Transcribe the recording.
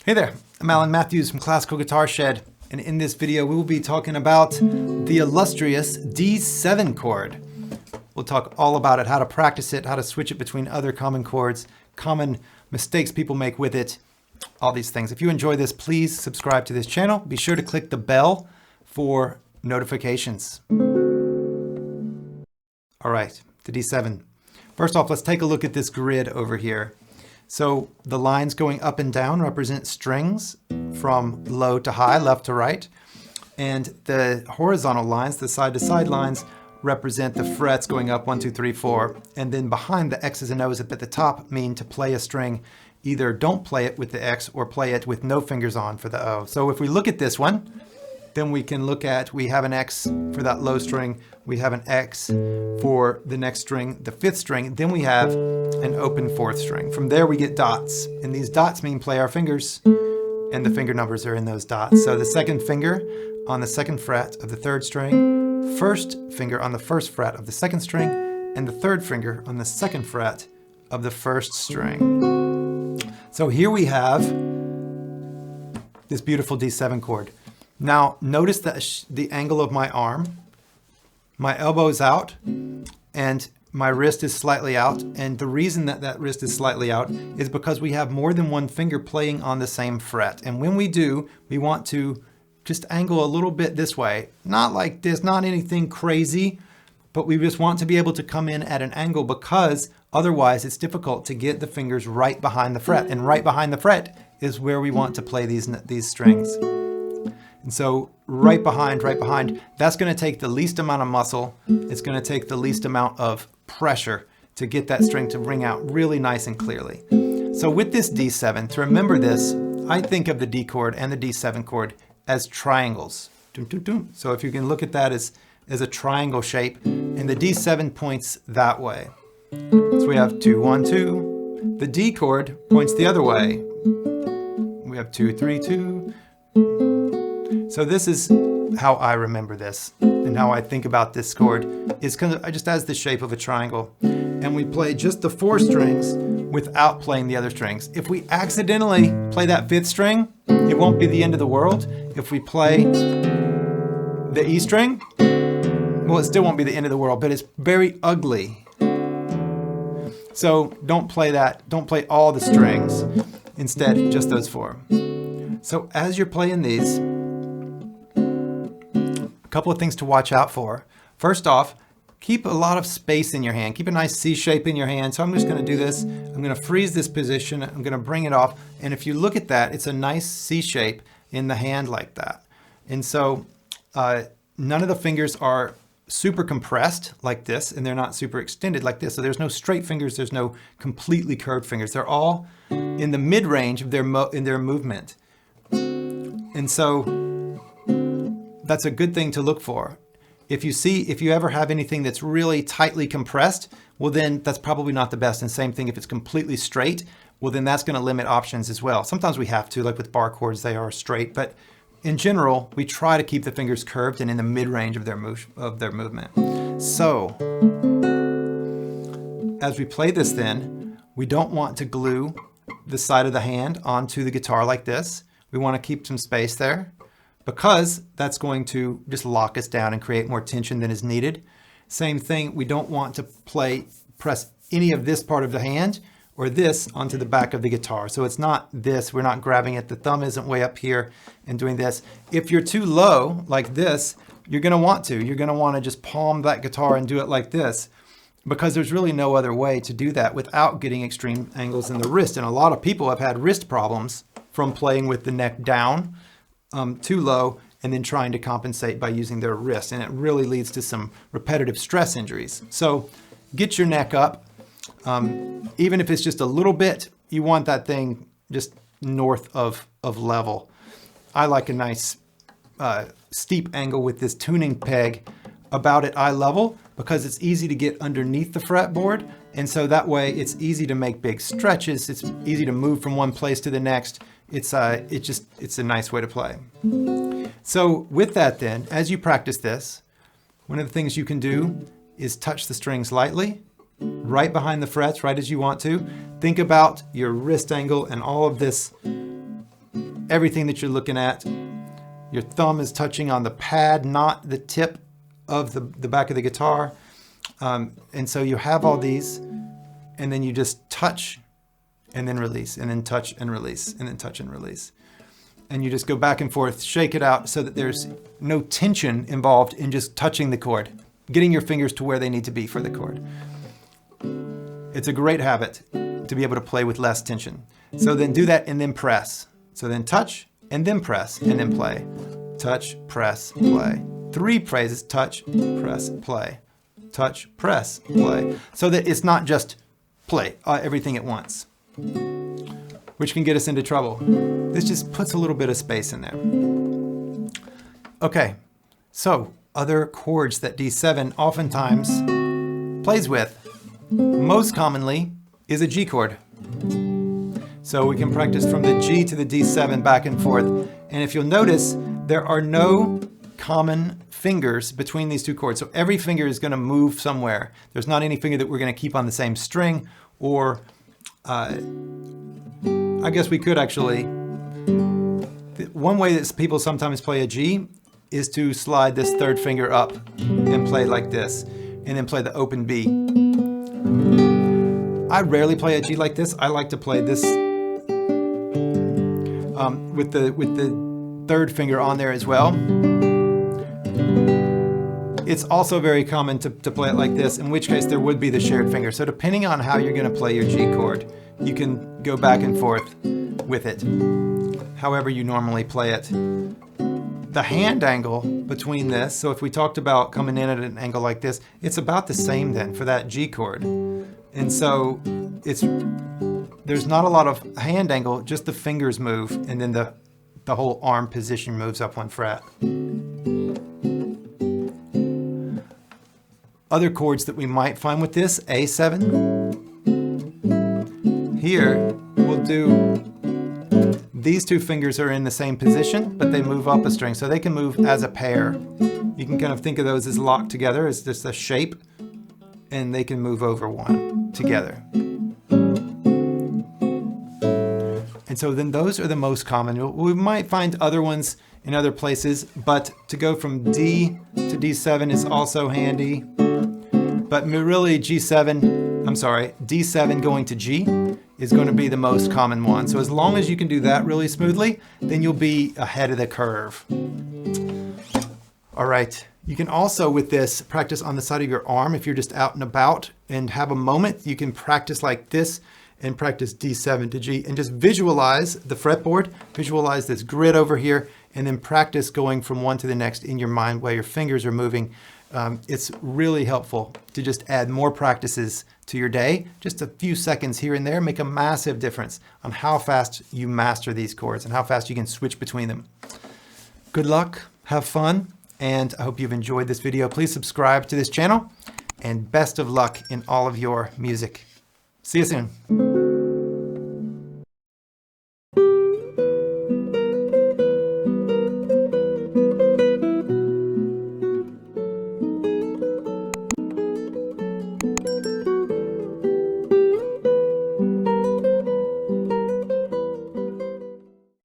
Hey there, I'm Alan Matthews from Classical Guitar Shed, and in this video we will be talking about the illustrious D7 chord. We'll talk all about it, how to practice it, how to switch it between other common chords, common mistakes people make with it, all these things. If you enjoy this, please subscribe to this channel. Be sure to click the bell for notifications. All right, the D7. First off, let's take a look at this grid over here. So the lines going up and down represent strings from low to high, left to right. And the horizontal lines, the side to side lines, represent the frets going up 1, 2, 3, 4. And then behind the X's and O's up at the top mean to play a string. Either don't play it with the X or play it with no fingers on for the O. So if we look at this one, then we can look at, we have an X for that low string, we have an X for the next string, the fifth string, then we have an open fourth string. From there we get dots, and these dots mean play our fingers, and the finger numbers are in those dots. So the second finger on the second fret of the third string, first finger on the first fret of the second string, and the third finger on the second fret of the first string. So here we have this beautiful D7 chord. Now notice that the angle of my arm, my elbow's out and my wrist is slightly out. And the reason that that wrist is slightly out is because we have more than one finger playing on the same fret. And when we do, we want to just angle a little bit this way. Not like this, not anything crazy, but we just want to be able to come in at an angle because otherwise it's difficult to get the fingers right behind the fret. And right behind the fret is where we want to play these strings. And so right behind, that's going to take the least amount of muscle. It's going to take the least amount of pressure to get that string to ring out really nice and clearly. So with this D7, to remember this, I think of the D chord and the D7 chord as triangles. So if you can look at that as a triangle shape, and the D7 points that way. So we have 2, 1, 2. The D chord points the other way. We have 2, 3, 2. So this is how I remember this and how I think about this chord is kind of just as the shape of a triangle. And we play just the 4 strings without playing the other strings. If we accidentally play that 5th string, it won't be the end of the world. If we play the E string, well, it still won't be the end of the world, but it's very ugly. So don't play that. Don't play all the strings. Instead, just those 4. So as you're playing these, couple of things to watch out for. First off, keep a lot of space in your hand. Keep a nice C shape in your hand. So I'm just going to do this. I'm going to freeze this position. I'm going to bring it off. And if you look at that, it's a nice C shape in the hand like that. And so none of the fingers are super compressed like this, and they're not super extended like this. So there's no straight fingers. There's no completely curved fingers. They're all in the mid-range of their movement. And so that's a good thing to look for. If you ever have anything that's really tightly compressed, well then that's probably not the best. And same thing if it's completely straight, well then that's going to limit options as well. Sometimes we have to, like with bar chords, they are straight, but in general, we try to keep the fingers curved and in the mid-range of their movement. So as we play this then, we don't want to glue the side of the hand onto the guitar like this. We want to keep some space there, because that's going to just lock us down and create more tension than is needed. Same thing, we don't want to press any of this part of the hand or this onto the back of the guitar. So it's not this, we're not grabbing it, the thumb isn't way up here and doing this. If you're too low, like this, you're gonna want to just palm that guitar and do it like this, because there's really no other way to do that without getting extreme angles in the wrist. And a lot of people have had wrist problems from playing with the neck down, too low, and then trying to compensate by using their wrist. And it really leads to some repetitive stress injuries. So get your neck up. Even if it's just a little bit, you want that thing just north of level. I like a nice steep angle with this tuning peg about at eye level, because it's easy to get underneath the fretboard. And so that way it's easy to make big stretches. It's easy to move from one place to the next. It's a nice way to play. So with that then, as you practice this, one of the things you can do is touch the strings lightly, right behind the frets, right as you want to. Think about your wrist angle and all of this everything that you're looking at. Your thumb is touching on the pad, not the tip of the back of the guitar. And so you have all these, and then you just touch and then release, and then touch and release, and then touch and release. And you just go back and forth, shake it out so that there's no tension involved in just touching the chord, getting your fingers to where they need to be for the chord. It's a great habit to be able to play with less tension. So then do that and then press. So then touch and then press and then play. Touch, press, play. 3 phrases: touch, press, play. Touch, press, play. So that it's not just play everything at once, which can get us into trouble. This just puts a little bit of space in there. Okay, so other chords that D7 oftentimes plays with, most commonly, is a G chord. So we can practice from the G to the D7 back and forth. And if you'll notice, there are no common fingers between these two chords. So every finger is going to move somewhere. There's not any finger that we're going to keep on the same string, or I guess we could actually. One way that people sometimes play a G is to slide this 3rd finger up and play like this, and then play the open B. I rarely play a G like this. I like to play this with the 3rd finger on there as well. It's also very common to play it like this, in which case there would be the shared finger. So depending on how you're going to play your G chord, you can go back and forth with it, however you normally play it. The hand angle between this, so if we talked about coming in at an angle like this, it's about the same then for that G chord. And so there's not a lot of hand angle, just the fingers move, and then the whole arm position moves up 1 fret. Other chords that we might find with this, A7. Here, we'll do, these 2 fingers are in the same position, but they move up a string, so they can move as a pair. You can kind of think of those as locked together, as just a shape, and they can move over 1 together. And so then those are the most common. We might find other ones in other places, but to go from D to D7 is also handy. But really D7 going to G is going to be the most common one. So as long as you can do that really smoothly, then you'll be ahead of the curve. All right. You can also, with this, practice on the side of your arm. If you're just out and about and have a moment, you can practice like this and practice D7 to G, and just visualize the fretboard, visualize this grid over here, and then practice going from one to the next in your mind while your fingers are moving. It's really helpful to just add more practices to your day. Just a few seconds here and there make a massive difference on how fast you master these chords and how fast you can switch between them. Good luck, have fun, and I hope you've enjoyed this video. Please subscribe to this channel, and best of luck in all of your music. See you soon.